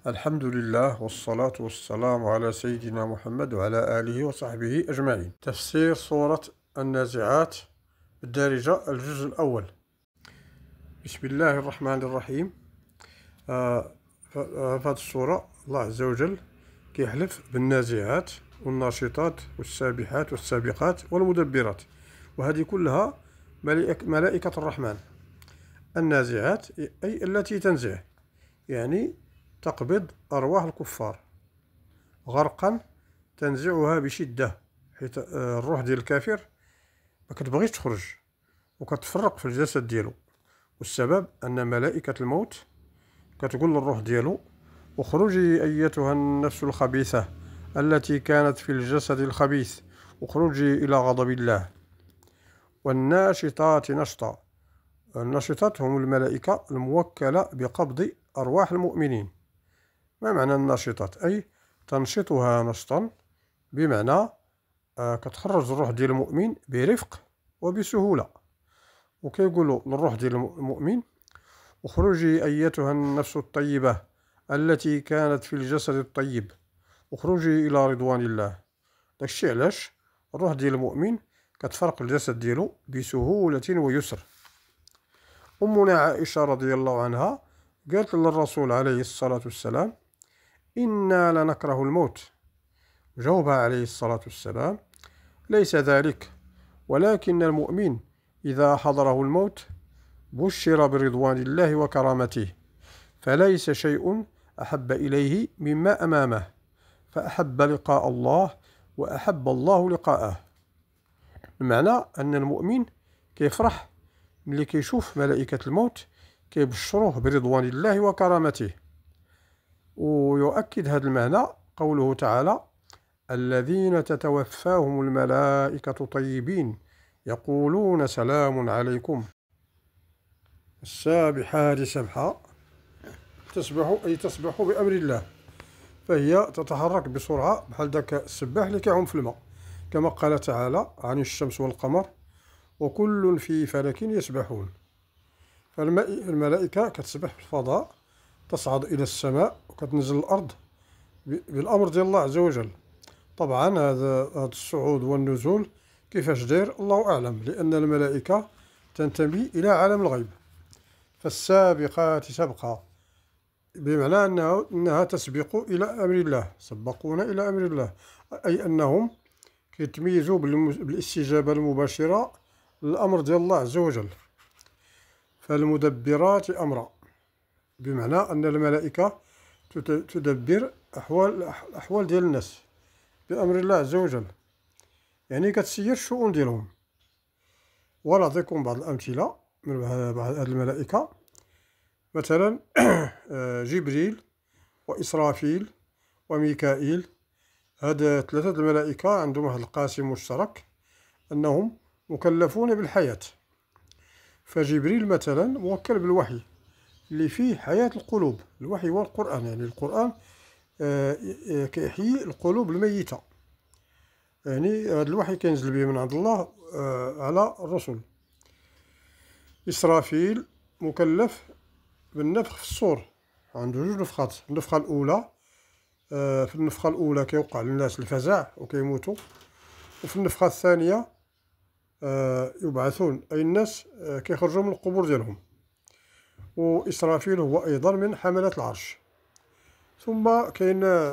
الحمد لله والصلاة والسلام على سيدنا محمد وعلى آله وصحبه أجمعين. تفسير سورة النازعات بالدارجة الجزء الأول. بسم الله الرحمن الرحيم. في هذه السورة الله عز وجل كيحلف بالنازعات والناشطات والسابحات والسابقات والمدبرات، وهذه كلها ملائكة الرحمن. النازعات أي التي تنزع، يعني تقبض أرواح الكفار غرقا، تنزعها بشدة، حيت الروح ديال الكافر ما كتبغيش تخرج وكتفرق في الجسد ديالو، والسبب أن ملائكة الموت كتقول للروح ديالو: اخرجي أيتها النفس الخبيثة التي كانت في الجسد الخبيث، اخرجي إلى غضب الله. والناشطات نشطا، الناشطات هم الملائكة الموكلة بقبض أرواح المؤمنين. ما معنى الناشطات؟ أي تنشطها نشطا، بمعنى كتخرج الروح ديال المؤمن برفق وبسهولة، وكيقولوا للروح ديال المؤمن: اخرجي أيتها النفس الطيبة التي كانت في الجسد الطيب، اخرجي إلى رضوان الله. داكشي علاش الروح ديال المؤمن كتفرق الجسد ديالو بسهولة ويسر. أمنا عائشة رضي الله عنها قالت للرسول عليه الصلاة والسلام: إنا لنكره الموت. جاوبها عليه الصلاة والسلام: ليس ذلك، ولكن المؤمن إذا حضره الموت بشر برضوان الله وكرامته، فليس شيء أحب إليه مما أمامه، فأحب لقاء الله وأحب الله لقاءه. المعنى أن المؤمن كيفرح ملي كيشوف ملائكة الموت كيبشروه برضوان الله وكرامته. ويؤكد هذا المعنى قوله تعالى: الذين تتوفاهم الملائكة طيبين يقولون سلام عليكم. السابحات سبحا، تسبح أي تسبح بأمر الله، فهي تتحرك بسرعة بحال داك السباح اللي كيعوم في الماء، كما قال تعالى عن الشمس والقمر: وكل في فلك يسبحون. فالملائكة كتسبح في الفضاء، تصعد إلى السماء وكتنزل الأرض بالأمر ديال الله عز وجل. طبعا هذا الصعود والنزول كيفاش داير الله أعلم، لأن الملائكة تنتمي إلى عالم الغيب. فالسابقات سبقا، بمعنى أنها تسبق إلى أمر الله، سبقون إلى أمر الله، أي أنهم كيتميزوا بالاستجابة المباشرة للأمر ديال الله عز وجل. فالمدبرات أمرا، بمعنى أن الملائكة تدبر أحوال ديال الناس بأمر الله عز وجل، يعني كتسير الشؤون ديالهم. ونعطيكم بعض الأمثلة من بعض هذه الملائكة. مثلا جبريل وإسرافيل وميكائيل، هاد ثلاثة الملائكة عندهم واحد القاسم مشترك، أنهم مكلفون بالحياة. فجبريل مثلا موكل بالوحي اللي فيه حياة القلوب، الوحي والقرآن، يعني القرآن كيحيي القلوب الميتة، يعني هذا الوحي كينزل به من عند الله على الرسل. إسرافيل مكلف بالنفخ في الصور، عنده جوج نفخات. النفخة الأولى، في النفخة الأولى كيوقع للناس الفزع وكيموتوا، وفي النفخة الثانية يبعثون، أي الناس كيخرجوا من القبور ديالهم. وإسرافيل هو أيضا من حملة العرش. ثم كاين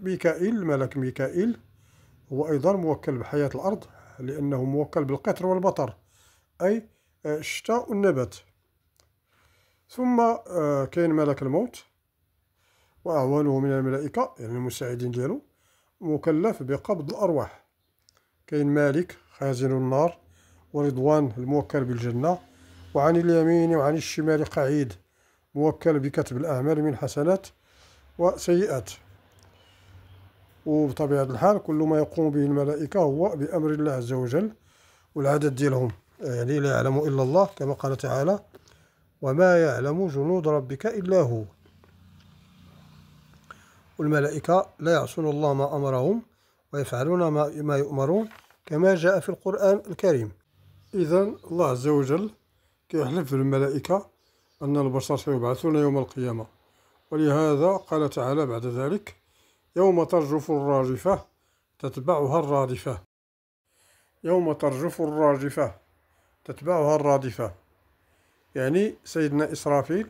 ميكائيل، الملك ميكائيل هو أيضا موكل بحياة الأرض، لأنه موكل بالقطر والمطر، أي الشتاء والنبات. ثم كاين ملك الموت وأعوانه من الملائكة، يعني المساعدين ديالو، مكلف بقبض الأرواح. كاين مالك خازن النار، ورضوان الموكل بالجنة، وعن اليمين وعن الشمال قعيد موكل بكتب الأعمال من حسنات وسيئات. وبطبيعة الحال كل ما يقوم به الملائكة هو بأمر الله عز وجل، والعدد ديالهم يعني لا يعلم إلا الله، كما قال تعالى: وما يعلم جنود ربك إلا هو. والملائكة لا يعصون الله ما أمرهم ويفعلون ما يؤمرون، كما جاء في القرآن الكريم. إذن الله عز وجل كيحلف بالملائكة أن البشر سيبعثون يوم القيامة، ولهذا قال تعالى بعد ذلك: يوم ترجف الراجفة تتبعها الرادفة. يوم ترجف الراجفة تتبعها الرادفة، يعني سيدنا إسرافيل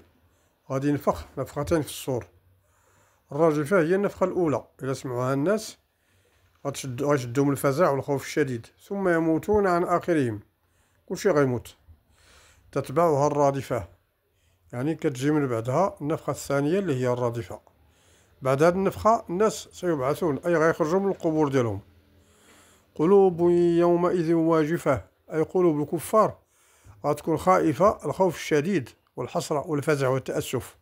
غادي ينفخ نفختين في الصور. الراجفة هي النفخة الأولى، إذا سمعوها الناس غيشدهم الفزع والخوف الشديد، ثم يموتون عن آخرهم، كلشي غيموت. تتبعها الرادفة، يعني كتجي من بعدها النفخة الثانية اللي هي الرادفة. بعد هذه النفخة الناس سيبعثون، أي غيخرجوا من القبور ديالهم. قلوب يومئذ واجفة، أي قلوب الكفار غتكون خائفة الخوف الشديد والحسرة والفزع والتأسف.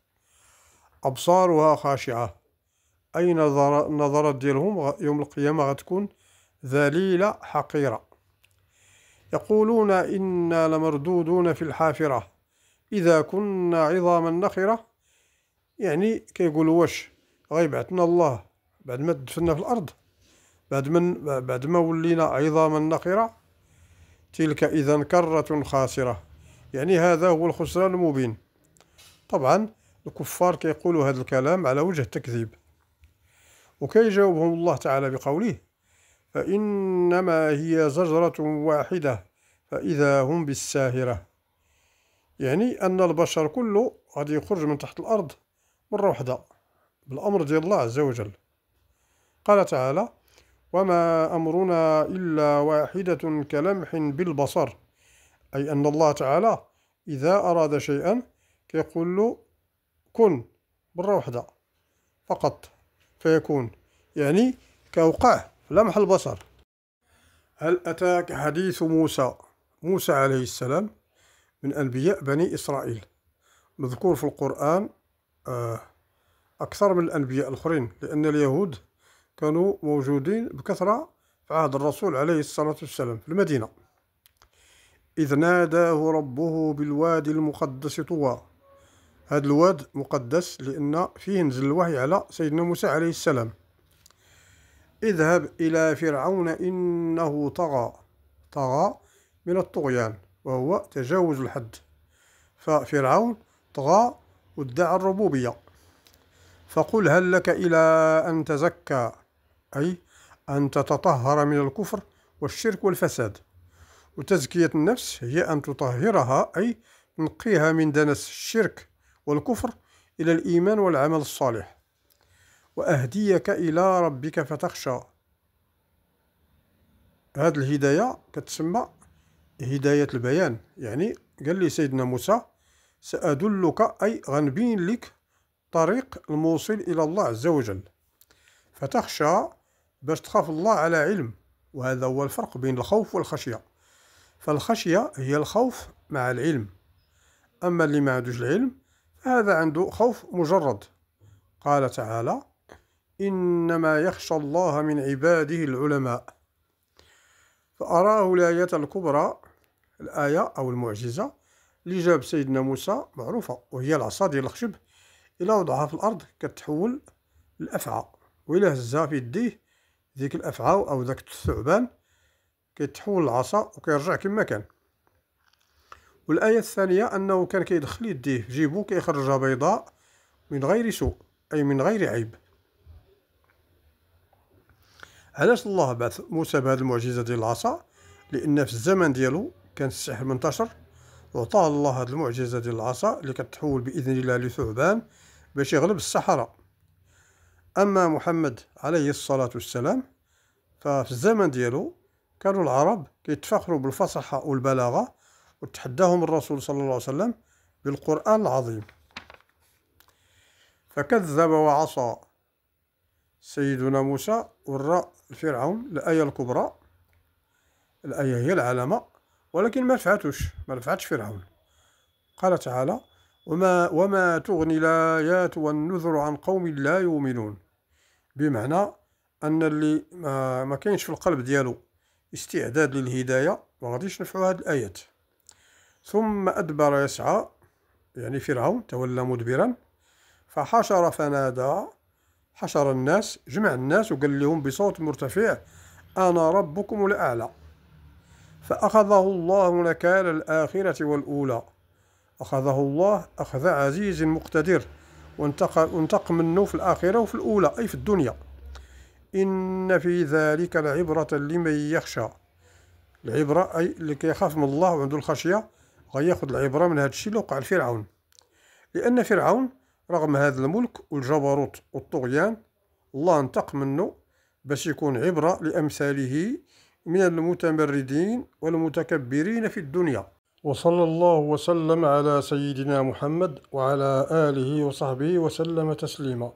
أبصارها خاشعة، أي النظرات ديالهم يوم القيامة غتكون ذليلة حقيرة. يقولون إنا لمردودون في الحافرة إذا كنا عظاما نخرة، يعني كيقولوا واش غيبعثنا الله بعد ما دفنا في الأرض، بعد ما ولينا عظاما نخرة. تلك إذا كرة خاسرة، يعني هذا هو الخسران المبين. طبعا الكفار كيقولوا هذا الكلام على وجه التكذيب، وكيجاوبهم الله تعالى بقوله: فإنما هي زجرة واحدة فإذا هم بالساهرة، يعني أن البشر كله غادي يخرج من تحت الأرض مرة واحدة بالأمر ديال الله عز وجل. قال تعالى: وما أمرنا إلا واحدة كلمح بالبصر، أي أن الله تعالى إذا أراد شيئا كيقول له كن مرة واحدة فقط فيكون، يعني كوقع لمح البصر. هل أتاك حديث موسى؟ موسى عليه السلام من أنبياء بني إسرائيل، مذكور في القرآن أكثر من الأنبياء الآخرين، لأن اليهود كانوا موجودين بكثرة في عهد الرسول عليه الصلاة والسلام في المدينة. إذ ناداه ربه بالوادي المقدس طوى، هذا الواد مقدس لأن فيه نزل الوحي على سيدنا موسى عليه السلام. اذهب إلى فرعون إنه طغى، طغى من الطغيان وهو تجاوز الحد، ففرعون طغى وادعى الربوبية. فقل هل لك إلى أن تزكى، أي أن تتطهر من الكفر والشرك والفساد. وتزكية النفس هي أن تطهرها، أي تنقيها من دنس الشرك والكفر إلى الإيمان والعمل الصالح. وأهديك إلى ربك فتخشى، هذه الهداية كتسمى هداية البيان، يعني قال لي سيدنا موسى سأدلك، أي غنبين لك طريق الموصل إلى الله عز وجل. فتخشى باش تخاف الله على علم، وهذا هو الفرق بين الخوف والخشية. فالخشية هي الخوف مع العلم، أما اللي ما عندوش العلم فهذا عنده خوف مجرد. قال تعالى: إنما يخشى الله من عباده العلماء. فأراه الآية الكبرى، الآية أو المعجزة اللي جاب سيدنا موسى معروفة، وهي العصا ديال الخشب، إلا وضعها في الأرض كتحول الأفعى، وإلا هزها في يديه ديك الأفعى أو ذاك الثعبان كيتحول العصا وكيرجع كما كان. والآية الثانية أنه كان كيدخل يديه في جيبو كيخرجها بيضاء من غير سوء، أي من غير عيب. علاش الله بعث موسى بهذه المعجزة ديال العصا؟ لأن في الزمن ديالو كان السحر منتشر، وعطاه الله هذه المعجزة ديال العصا اللي كتحول بإذن الله لثعبان باش يغلب السحرة. أما محمد عليه الصلاة والسلام ففي الزمن ديالو كانوا العرب كيتفاخروا بالفصاحة والبلاغة، وتحداهم الرسول صلى الله عليه وسلم بالقرآن العظيم. فكذب وعصى سيدنا موسى وراء فرعون الآية الكبرى، الآية هي العلامة، ولكن ما نفعتش فرعون. قال تعالى: وما تغني الآيات والنذر عن قوم لا يؤمنون، بمعنى أن اللي ما كاينش في القلب ديالو استعداد للهداية ما غاديش نفعو هاد الآيات. ثم أدبر يسعى، يعني فرعون تولى مدبرا، فحشر فنادى، حشر الناس، جمع الناس وقال لهم بصوت مرتفع: أنا ربكم الأعلى. فأخذه الله نكال الآخرة والأولى، أخذه الله أخذ عزيز مقتدر، وانتقم منه في الآخرة وفي الأولى أي في الدنيا. إن في ذلك لعبرة لمن يخشى. العبرة أي اللي كيخاف من الله وعنده الخشية غياخد العبرة من هذا الشيء اللي وقع لفرعون، لأن فرعون رغم هذا الملك والجبروت والطغيان الله انتقم منه باش يكون عبرة لأمثاله من المتمردين والمتكبرين في الدنيا. وصلى الله وسلم على سيدنا محمد وعلى آله وصحبه وسلم تسليما.